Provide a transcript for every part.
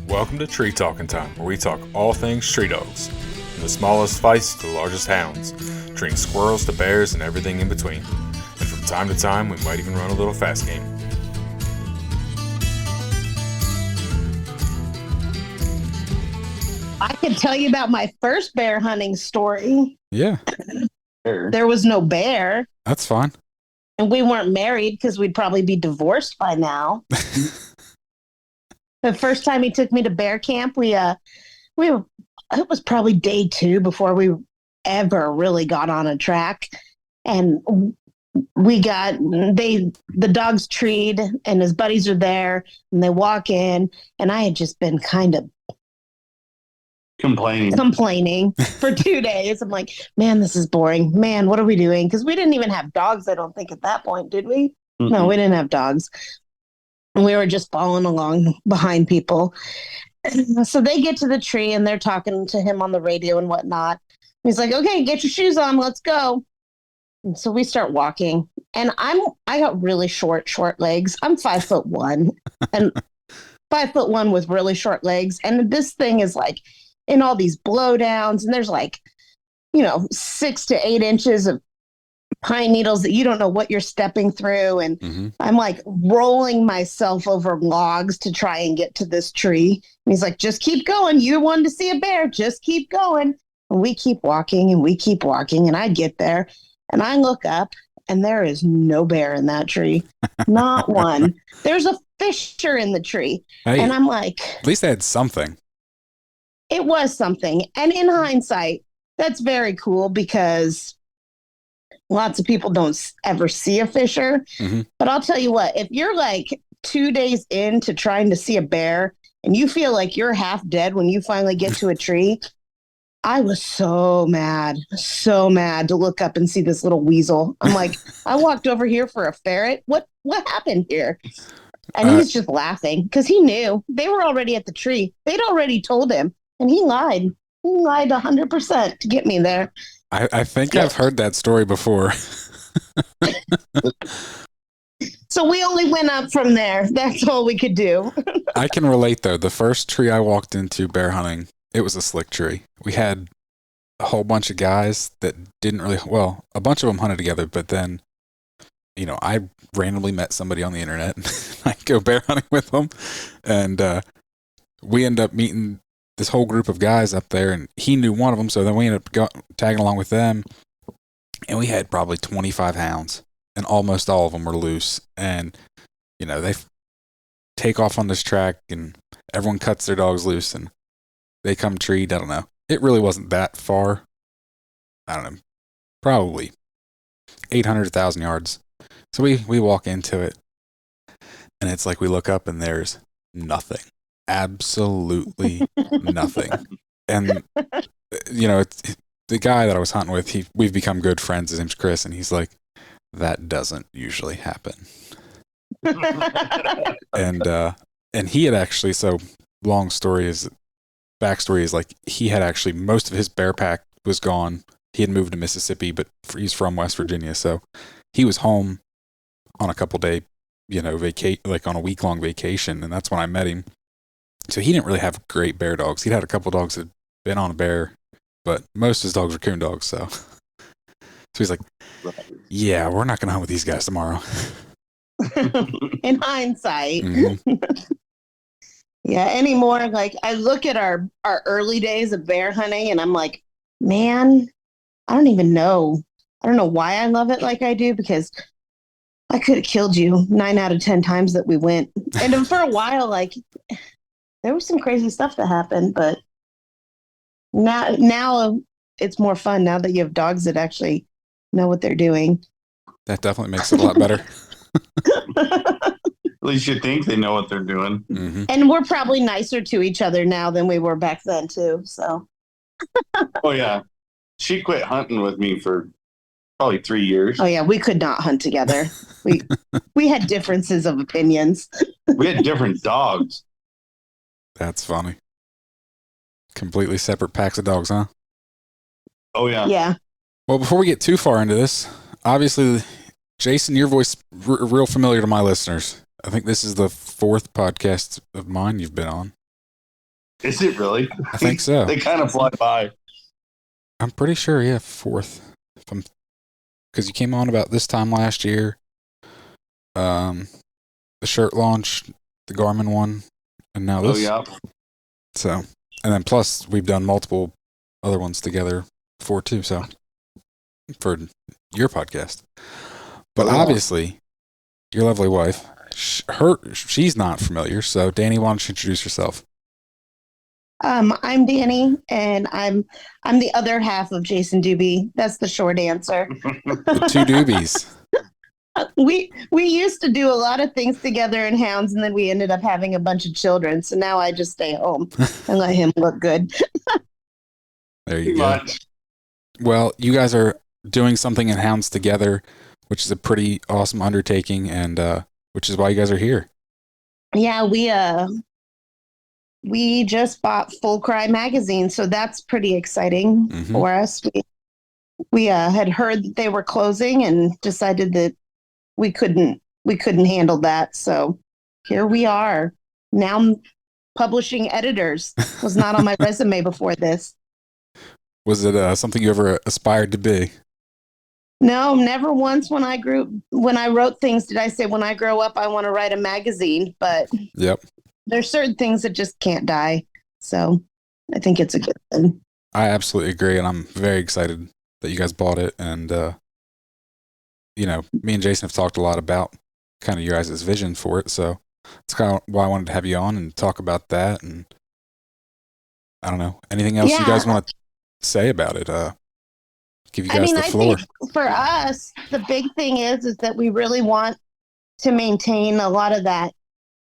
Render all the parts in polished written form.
Welcome to Tree Talking Time, where we talk all things tree dogs. From the smallest fights to the largest hounds, treating squirrels to bears and everything in between. And from time to time, we might even run a little fast game. I can tell you about my first bear hunting story. Yeah, There was no bear, that's fine. and we weren't married because we'd probably be divorced by now. The first time he took me to bear camp, it was probably day 2 before we ever really got on a track, and the dogs treed, and his buddies are there, and they walk in, and I had just been kind of complaining for 2 days. I'm like, man, this is boring. Man, what are we doing? Because we didn't even have dogs, I don't think, at that point, did we? Mm-hmm. No, we didn't have dogs. And we were just following along behind people. So they get to the tree and they're talking to him on the radio and whatnot. He's like, okay, get your shoes on. Let's go. And so we start walking. And I got really short legs. I'm 5'1" and 5'1" with really short legs. And this thing is like in all these blowdowns, and there's like, 6 to 8 inches of pine needles that you don't know what you're stepping through. And I'm like rolling myself over logs to try and get to this tree. And he's like, just keep going. You wanted to see a bear. Just keep going. And we keep walking and we keep walking. And I get there and I look up and there is no bear in that tree. Not one. There's a fisher in the tree. Hey, and I'm like, at least they had something. It was something. And in hindsight, that's very cool because lots of people don't ever see a fisher. But I'll tell you what, if you're like 2 days into trying to see a bear and you feel like you're half dead when you finally get to a tree, I was so mad to look up and see this little weasel. I'm like, I walked over here for a ferret. What happened here? And he's just laughing because he knew they were already at the tree. They'd already told him. And he lied. He lied 100% to get me there. I think I've heard that story before. So we only went up from there. That's all we could do. I can relate, though. The first tree I walked into bear hunting, it was a slick tree. We had a whole bunch of guys that didn't really, well, a bunch of them hunted together, but then, I randomly met somebody on the internet. I go bear hunting with them, and we end up meeting this whole group of guys up there, and he knew one of them, so then we ended up tagging along with them, and we had probably 25 hounds, and almost all of them were loose, and they take off on this track, and everyone cuts their dogs loose, and they come treed. I don't know, it really wasn't that far. I don't know, probably 800, 1,000 yards. So we walk into it, and it's like we look up, and there's nothing. Absolutely nothing. And it's the guy that I was hunting with, we've become good friends. His name's Chris, and he's like, that doesn't usually happen. And he had actually, so backstory is like, he had actually, most of his bear pack was gone. He had moved to Mississippi, but he's from West Virginia, so he was home on a couple day like on a week-long vacation, and that's when I met him. So he didn't really have great bear dogs. He'd had a couple dogs that had been on a bear, but most of his dogs were coon dogs. So he's like, yeah, we're not going to hunt with these guys tomorrow. In hindsight. Yeah, anymore, like I look at our early days of bear hunting and I'm like, man, I don't know why I love it like I do, because I could have killed you 9 out of 10 times that we went. And for a while, like, there was some crazy stuff that happened, but now it's more fun now that you have dogs that actually know what they're doing. That definitely makes it a lot better. At least you think they know what they're doing. And we're probably nicer to each other now than we were back then, too. So. Oh, yeah. She quit hunting with me for probably 3 years. Oh, yeah. We could not hunt together. We had differences of opinions. We had different dogs. That's funny. Completely separate packs of dogs, huh? Oh, yeah. Yeah. Well, before we get too far into this, obviously, Jason, your voice real familiar to my listeners. I think this is the 4th podcast of mine you've been on. Is it really? I think so. They kind of fly by. I'm pretty sure, yeah, 4th. Because you came on about this time last year. The shirt launch, the Garmin one, and now this. Oh, yeah. So, and then plus we've done multiple other ones together before too. So, for your podcast, but obviously, your lovely wife, she's not familiar. So, Dani, why don't you introduce yourself? I'm Dani, and I'm the other half of Jason Duby. That's the short answer. The two Doobies. We used to do a lot of things together in Hounds, and then we ended up having a bunch of children. So now I just stay home and let him look good. There you go. Well, you guys are doing something in Hounds together, which is a pretty awesome undertaking, and which is why you guys are here. Yeah, we just bought Full Cry magazine, so that's pretty exciting for us. We had heard that they were closing and decided that we couldn't handle that. So here we are. Now I'm publishing editors. Was not on my resume before this. Was it something you ever aspired to be? No, never once when I wrote things did I say when I grow up I want to write a magazine, but yep. There's certain things that just can't die. So I think it's a good thing. I absolutely agree, and I'm very excited that you guys bought it. And me and Jason have talked a lot about kind of your guys' vision for it, so it's kind of why I wanted to have you on and talk about that. And I don't know, anything else you guys want to say about it? Give you guys the floor. I think for us, the big thing is that we really want to maintain a lot of that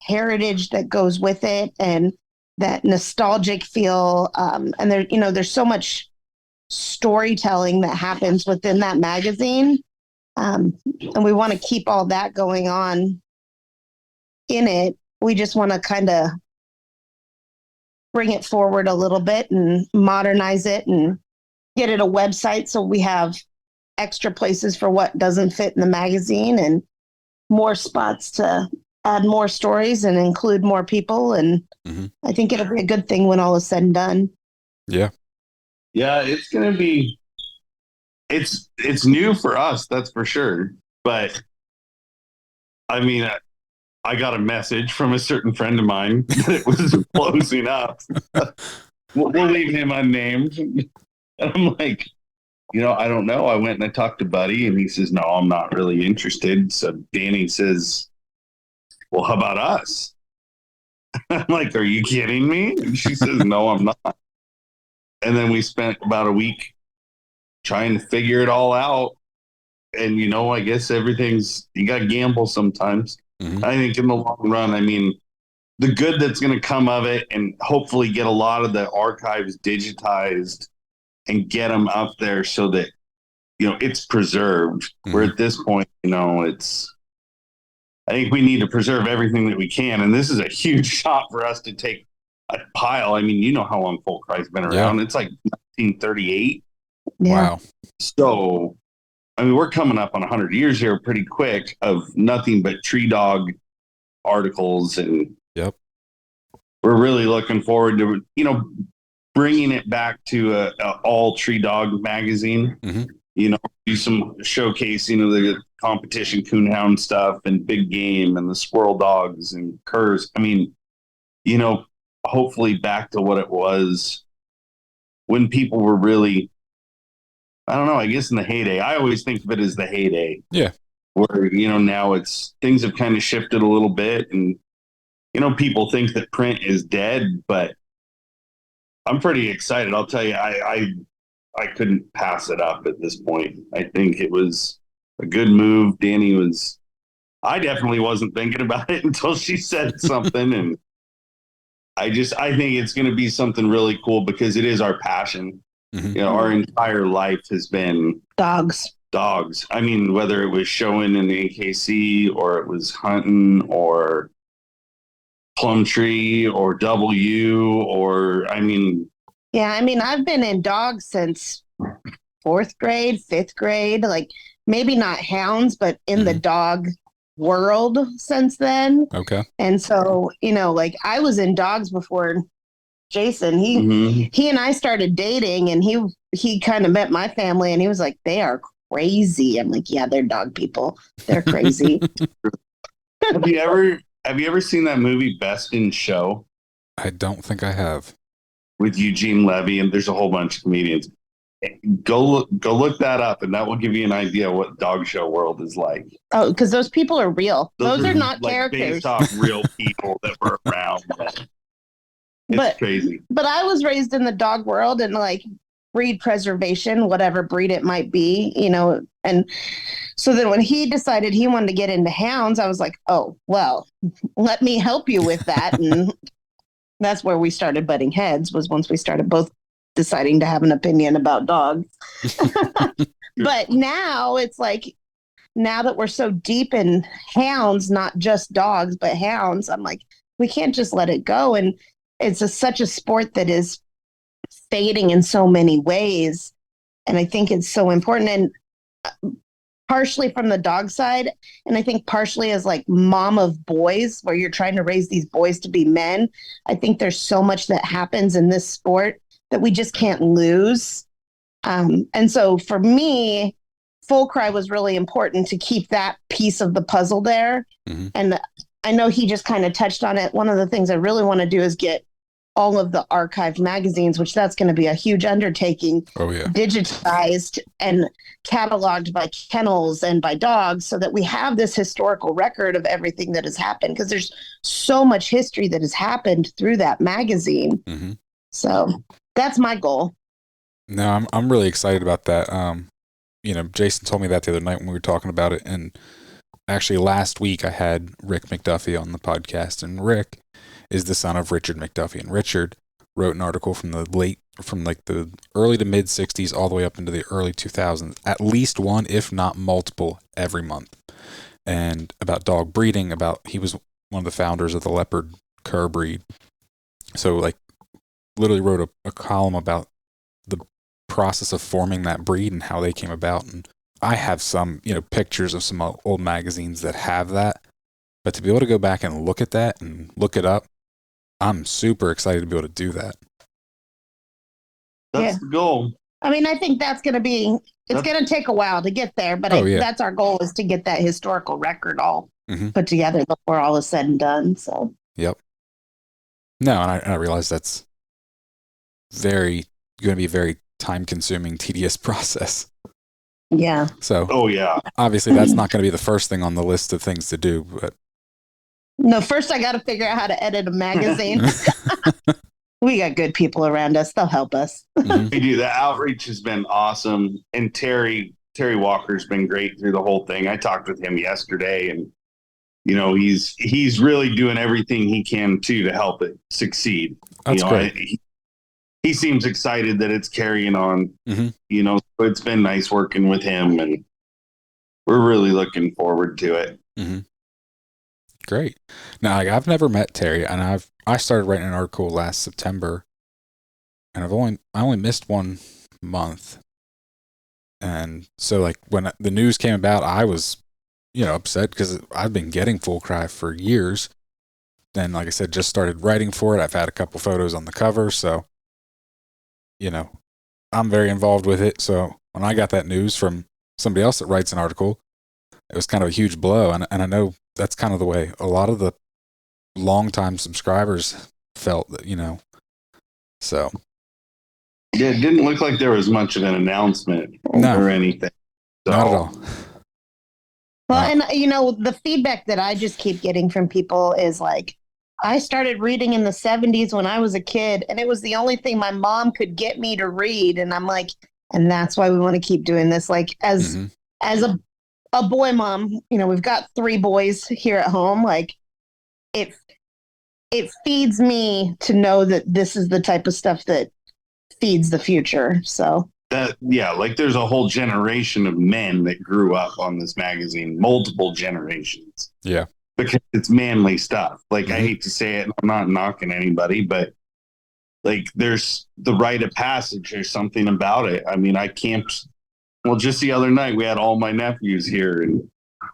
heritage that goes with it and that nostalgic feel. And there's so much storytelling that happens within that magazine. And we want to keep all that going on in it. We just want to kind of bring it forward a little bit and modernize it and get it a website so we have extra places for what doesn't fit in the magazine and more spots to add more stories and include more people. And I think it'll be a good thing when all is said and done. Yeah. Yeah, it's going to be, it's new for us, that's for sure. But I mean, I got a message from a certain friend of mine that it was closing up. We'll leave him unnamed. And I'm like, I don't know. I went and I talked to Buddy and he says, no, I'm not really interested. So Dani says, well, how about us? I'm like, are you kidding me? And she says, no, I'm not. And then we spent about a week trying to figure it all out. And, I guess you got to gamble sometimes. I think in the long run, I mean, the good that's going to come of it and hopefully get a lot of the archives digitized and get them up there so that, it's preserved. Where at this point, I think we need to preserve everything that we can. And this is a huge shot for us to take a pile. I mean, you know how long Full Cry's been around. Yeah. It's like 1938. Yeah. Wow. So, I mean, we're coming up on 100 years here pretty quick of nothing but tree dog articles. And we're really looking forward to, bringing it back to a all tree dog magazine. Do some showcasing of the competition coonhound stuff and big game and the squirrel dogs and curs. I mean, hopefully back to what it was when people were really, I don't know, I guess in the heyday. I always think of it as the heyday. Yeah. Where, now things have kind of shifted a little bit and, people think that print is dead, but I'm pretty excited. I'll tell you, I couldn't pass it up at this point. I think it was a good move. I definitely wasn't thinking about it until she said something. And I think it's going to be something really cool because it is our passion. Our entire life has been dogs. I mean, whether it was showing in the AKC or it was hunting or Plumtree or W or, I mean. Yeah, I mean, I've been in dogs since 4th grade, 5th grade, like maybe not hounds, but in the dog world since then. Okay. And so, like I was in dogs before Jason. He and I started dating, and he kind of met my family, and he was like, they are crazy. I'm like, yeah, they're dog people. They're crazy. Have you ever seen that movie Best in Show? I don't think I have. With Eugene Levy, and there's a whole bunch of comedians. Go look that up, and that will give you an idea what dog show world is like. Oh, because those people are real. Those are not like characters. Based off real people that were around. It's crazy. But I was raised in the dog world, and like breed preservation, whatever breed it might be, and so then when he decided he wanted to get into hounds, I was like, oh, well, let me help you with that. And that's where we started butting heads, was once we started both deciding to have an opinion about dogs. But now it's like, now that we're so deep in hounds, not just dogs, but hounds, I'm like, we can't just let it go. And it's such a sport that is fading in so many ways. And I think it's so important. And partially from the dog side, and I think partially as like mom of boys, where you're trying to raise these boys to be men. I think there's so much that happens in this sport that we just can't lose. And so for me, Full Cry was really important to keep that piece of the puzzle there. Mm-hmm. And I know he just kind of touched on it. One of the things I really want to do is get all of the archived magazines, which that's going to be a huge undertaking, digitized and cataloged by kennels and by dogs, so that we have this historical record of everything that has happened, because there's so much history that has happened through that magazine. Mm-hmm. So that's my goal. No, I'm really excited about that. Jason told me that the other night when we were talking about it, and actually last week I had Rick McDuffie on the podcast, and Rick is the son of Richard McDuffie, and Richard wrote an article from the early to mid 60s all the way up into the early 2000s, at least one, if not multiple, every month, and about dog breeding. He was one of the founders of the leopard cur breed, so like literally wrote a column about the process of forming that breed and how they came about. And I have some pictures of some old magazines that have that, but to be able to go back and look at that and look it up, I'm super excited to be able to do that. That's the goal. I mean, I think that's going to be, it's going to take a while to get there, but that's our goal, is to get that historical record all put together before all is said and done. So, yep. No, and I realize that's going to be a very time consuming, tedious process. Yeah. So, obviously that's not going to be the first thing on the list of things to do, but no, first I got to figure out how to edit a magazine. We got good people around us. They'll help us. We do. The outreach has been awesome. And Terry Walker's been great through the whole thing. I talked with him yesterday, and he's really doing everything he can to help it succeed. That's great. He seems excited that it's carrying on. So it's been nice working with him, and we're really looking forward to it. Great. Now, I've never met Terry, and I started writing an article last September, and I only missed 1 month. And so like when the news came about, I was, upset, because I've been getting Full Cry for years. Then, like I said, just started writing for it. I've had a couple photos on the cover, so, I'm very involved with it. So when I got that news from somebody else that writes an article, it was kind of a huge blow. And I know that's kind of the way a lot of the longtime subscribers felt, so. Yeah, it didn't look like there was much of an announcement or anything. So. Not at all. Well, and the feedback that I just keep getting from people is like, I started reading in the 70s when I was a kid, and it was the only thing my mom could get me to read. And I'm like, and that's why we want to keep doing this. Like as a boy mom, we've got 3 boys here at home. Like it feeds me to know that this is the type of stuff that feeds the future. So like there's a whole generation of men that grew up on this magazine, multiple generations. Yeah. Because it's manly stuff. Like, I hate to say it, I'm not knocking anybody, but like there's the rite of passage. There's something about it. I mean, just the other night we had all my nephews here, and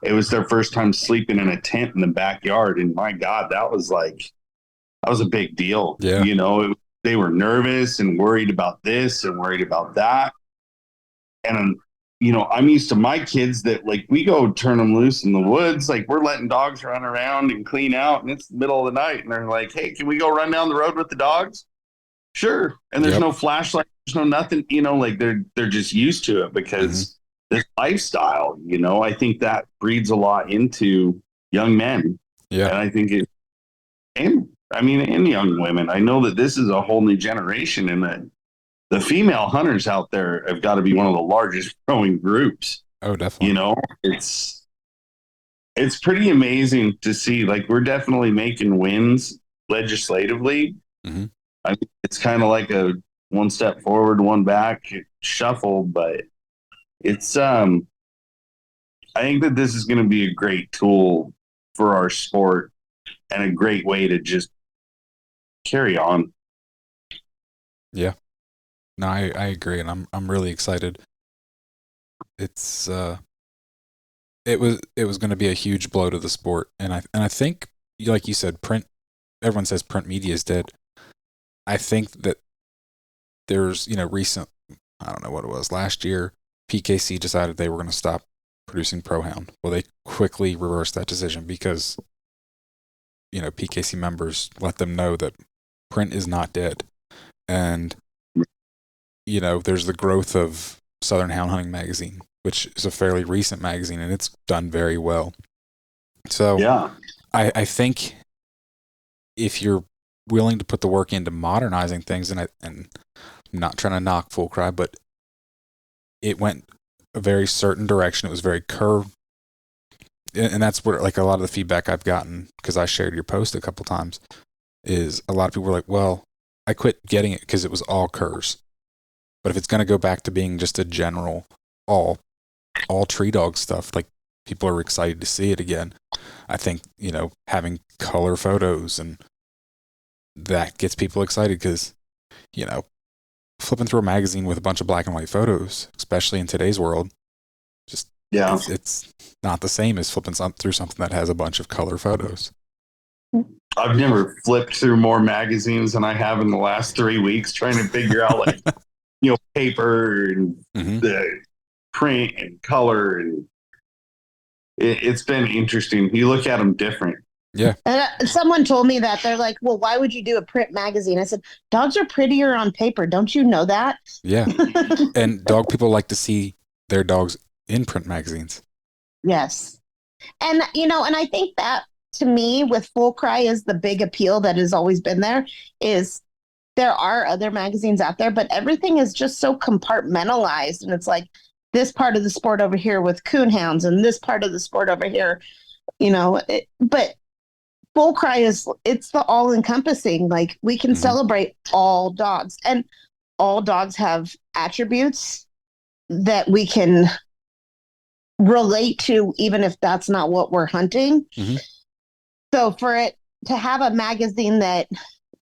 it was their first time sleeping in a tent in the backyard. And my God, that was a big deal. Yeah. they were nervous and worried about this and worried about that. And, I'm used to my kids that like we go turn them loose in the woods. Like we're letting dogs run around and clean out and it's the middle of the night. And they're like, hey, can we go run down the road with the dogs? Sure. And there's no flashlight. There's no nothing, like they're just used to it because this lifestyle, I think that breeds a lot into young men. Yeah. And I think and young women. I know that this is a whole new generation and that the female hunters out there have got to be one of the largest growing groups. Oh, definitely. It's pretty amazing to see. Like we're definitely making wins legislatively. Mm-hmm. I mean, it's kind of like a one step forward, one back shuffle, but it's I think that this is going to be a great tool for our sport and a great way to just carry on. Yeah. No, I agree, and I'm really excited. It's it was going to be a huge blow to the sport, and I think, like you said, print. Everyone says print media is dead. I think that there's recent. I don't know what it was last year. PKC decided they were going to stop producing Pro Hound. Well, they quickly reversed that decision because PKC members let them know that print is not dead, and there's the growth of Southern Hound Hunting Magazine, which is a fairly recent magazine, and it's done very well. So yeah, I think if you're willing to put the work into modernizing things, and I'm not trying to knock Full Cry, but it went a very certain direction. It was very curved. And that's where like a lot of the feedback I've gotten, because I shared your post a couple times, is a lot of people were like, well, I quit getting it because it was all curs. But if it's going to go back to being just a general all tree dog stuff, like people are excited to see it again. I think, having color photos and that gets people excited because, flipping through a magazine with a bunch of black and white photos, especially in today's world, just, it's not the same as flipping through something that has a bunch of color photos. I've never flipped through more magazines than I have in the last 3 weeks trying to figure out like, paper and the print and color. And it's been interesting. You look at them different. Yeah. And someone told me that. They're like, well, why would you do a print magazine? I said, dogs are prettier on paper. Don't you know that? Yeah. And dog people like to see their dogs in print magazines. Yes. And, and I think that to me with Full Cry is the big appeal that has always been there is there are other magazines out there, but everything is just so compartmentalized. And it's like this part of the sport over here with coon hounds and this part of the sport over here, but Full Cry it's the all encompassing. Like we can celebrate all dogs, and all dogs have attributes that we can relate to, even if that's not what we're hunting. So for it to have a magazine that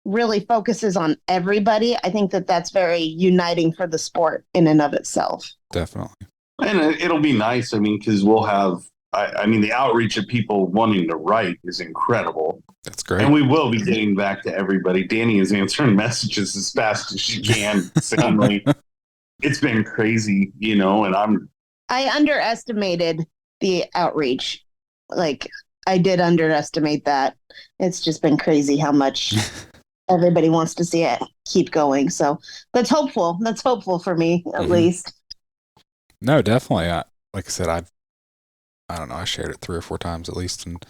really focuses on everybody, I think that that's very uniting for the sport in and of itself. Definitely. And it'll be nice. I mean, because we'll have, the outreach of people wanting to write is incredible. That's great. And we will be getting back to everybody. Dani is answering messages as fast as she can. Insanely. It's been crazy, and I underestimated the outreach. Like I did underestimate that. It's just been crazy how much everybody wants to see it keep going. So that's hopeful. That's hopeful for me, at least. No, definitely. Like I said, I don't know. I shared it 3 or 4 times at least, and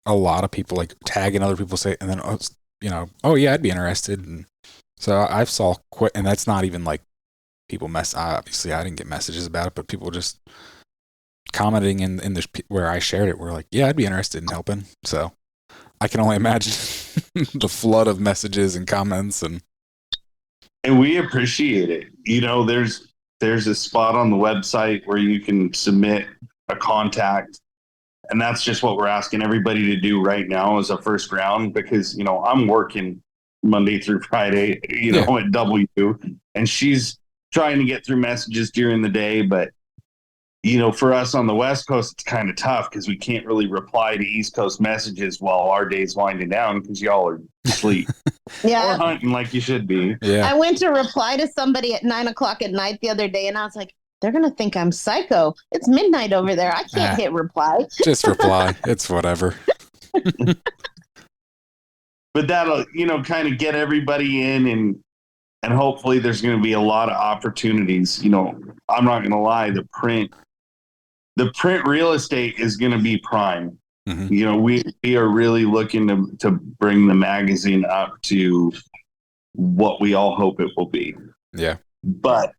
a lot of people like tagging other people say, and then oh yeah, I'd be interested. And so I've saw quite, and that's not even like people obviously I didn't get messages about it, but people just commenting in the where I shared it were like, yeah, I'd be interested in helping. So I can only imagine the flood of messages and comments, and we appreciate it. There's a spot on the website where you can submit a contact, and that's just what we're asking everybody to do right now as a first round, because I'm working Monday through Friday at W, and she's trying to get through messages during the day, but for us on the West Coast, it's kind of tough because we can't really reply to East Coast messages while our day's winding down because y'all are asleep or Yeah. hunting like you should be. Yeah. I went to reply to somebody at 9:00 at night the other day, and I was like, they're going to think I'm psycho. It's midnight over there. I can't hit reply. Just reply. It's whatever. But that'll, kind of get everybody in, and hopefully there's going to be a lot of opportunities. I'm not going to lie, the print real estate is going to be prime. Mm-hmm. We are really looking to bring the magazine up to what we all hope it will be. Yeah. But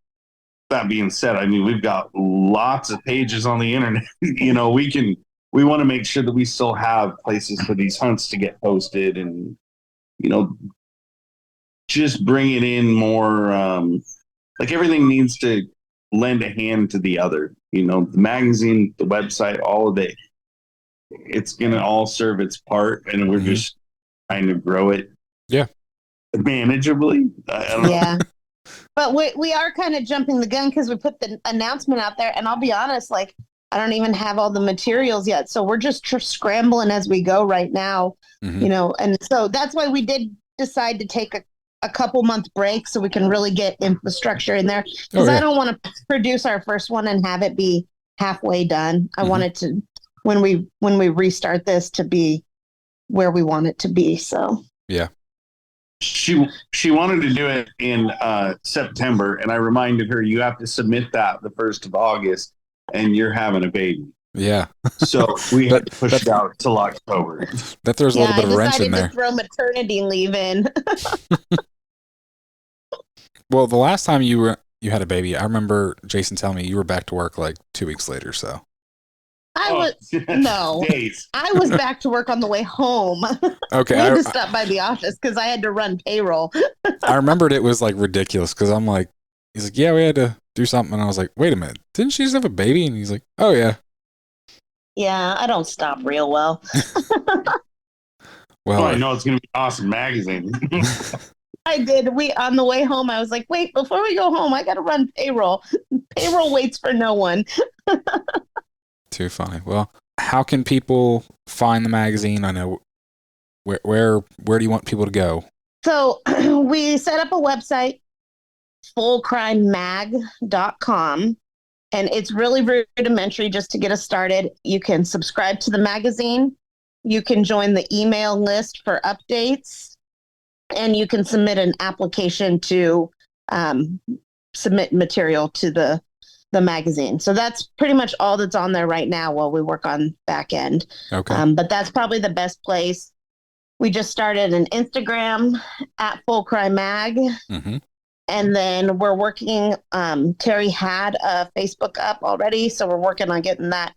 that being said, I mean, we've got lots of pages on the internet. We want to make sure that we still have places for these hunts to get posted, and just bring it in more. Like everything needs to lend a hand to the other. The magazine, the website, all of it. It's gonna all serve its part, and we're just trying to grow it. Yeah, manageably. I don't know. Yeah. But we are kind of jumping the gun because we put the announcement out there, and I'll be honest, like I don't even have all the materials yet, so we're just scrambling as we go right now. And so that's why we did decide to take a couple month break so we can really get infrastructure in there, because I don't want to produce our first one and have it be halfway done. I want it to, when we restart this, to be where we want it to be. So yeah. She wanted to do it in September, and I reminded her, you have to submit that the 1st of August, and you're having a baby. Yeah. So we had to push it out till October. That throws a little bit of a wrench in there. I decided to throw maternity leave in. Well, the last time you had a baby, I remember Jason telling me you were back to work like 2 weeks later. So I was back to work on the way home. Okay. We had to stop by the office because I had to run payroll. I remembered it was like ridiculous because I'm like, he's like, yeah, we had to do something. And I was like, wait a minute, didn't she just have a baby? And he's like, oh yeah. Yeah, I don't stop real well. Well, I know it's going to be an awesome magazine. I did. On the way home, I was like, wait, before we go home, I got to run payroll. Payroll waits for no one. Too funny. Well, how can people find the magazine? I know where do you want people to go? So we set up a website, fullcrimemag.com, and it's really rudimentary just to get us started. You can subscribe to the magazine. You can join the email list for updates, and you can submit an application to submit material to the magazine. So that's pretty much all that's on there right now while we work on back end. Okay. But that's probably the best place. We just started an Instagram at Full Crime Mag. Mm-hmm. And then we're working, Terry had a Facebook up already. So we're working on getting that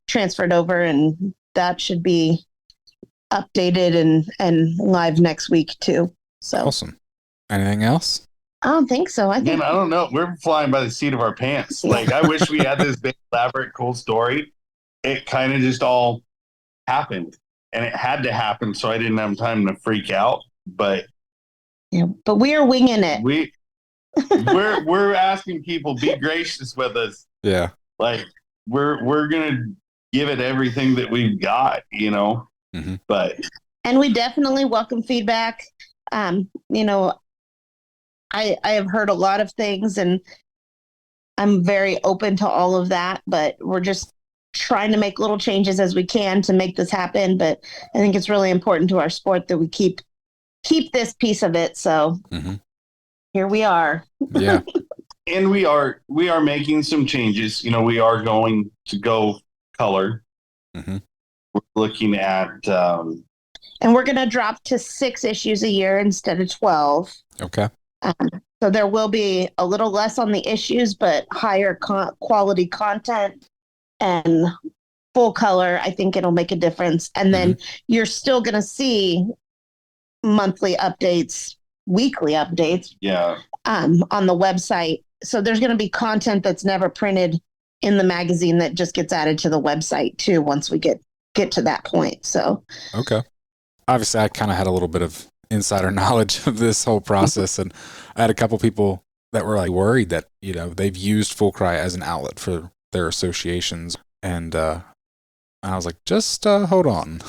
transferred over, and that should be updated and live next week too. So awesome. Anything else? I don't think so. I don't know. We're flying by the seat of our pants. Like, I wish we had this big, elaborate, cool story. It kind of just all happened, and it had to happen, so I didn't have time to freak out. But we are winging it. We're asking people, be gracious with us. Yeah. Like, we're gonna give it everything that we've got, Mm-hmm. And we definitely welcome feedback. I have heard a lot of things, and I'm very open to all of that, but we're just trying to make little changes as we can to make this happen. But I think it's really important to our sport that we keep this piece of it. So here we are. Yeah. And we are making some changes. We are going to go color. Mm-hmm. We're looking at and we're going to drop to 6 issues a year instead of 12. Okay. So there will be a little less on the issues, but higher quality content and full color. I think it'll make a difference. And then you're still going to see monthly updates, weekly updates on the website. So there's going to be content that's never printed in the magazine that just gets added to the website too once we get to that point. So okay. Obviously, I kind of had a little bit of insider knowledge of this whole process, and I had a couple people that were like worried that they've used Full Cry as an outlet for their associations. And I was like, just hold on.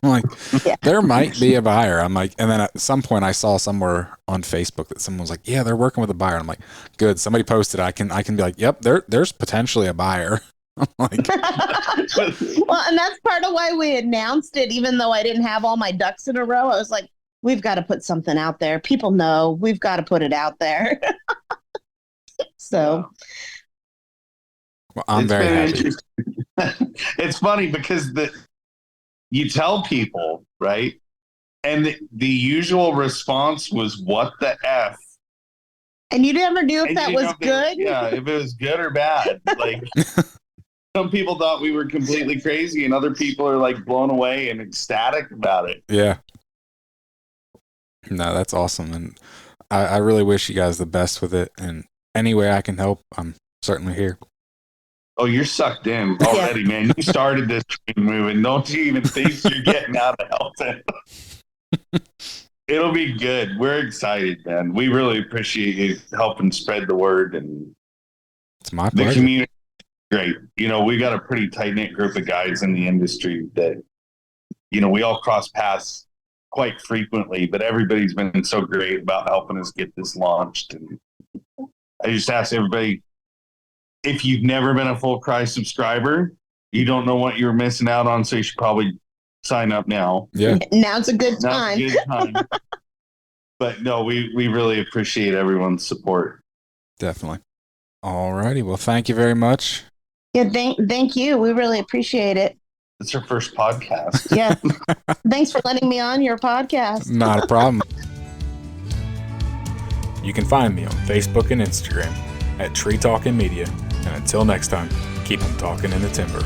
I'm like, Yeah. there might be a buyer. I'm like, and then at some point I saw somewhere on Facebook that someone was like, yeah, they're working with a buyer. I'm like, good. Somebody posted. I can be like, yep, there's potentially a buyer. I'm like, well, and that's part of why we announced it, even though I didn't have all my ducks in a row. I was like, we've got to put something out there. People know we've got to put it out there. So, well, I'm very happy. It's funny because you tell people, right? And the usual response was, what the F? and you never knew if And that you was know good. if it was good or bad. Like, some people thought we were completely crazy, and other people are like blown away and ecstatic about it. Yeah. No, that's awesome. And I really wish you guys the best with it. And any way I can help, I'm certainly here. Oh, you're sucked in already, man. You started this train moving. Don't you even think you're getting out of helping? It'll be good. We're excited, man. We really appreciate you helping spread the word, and It's my the pleasure. community. Great. We got a pretty tight-knit group of guys in the industry that, we all cross paths quite frequently, but everybody's been so great about helping us get this launched. And I just ask everybody, if you've never been a Full Cry subscriber, you don't know what you're missing out on, so you should probably sign up now. Yeah. Now's a good time. Now's a good time. But no, we really appreciate everyone's support. Definitely. All righty. Well, thank you very much. Yeah, thank you. We really appreciate it. It's our first podcast. Yeah. Thanks for letting me on your podcast. Not a problem. You can find me on Facebook and Instagram at Tree Talking Media. And until next time, keep them talking in the timber.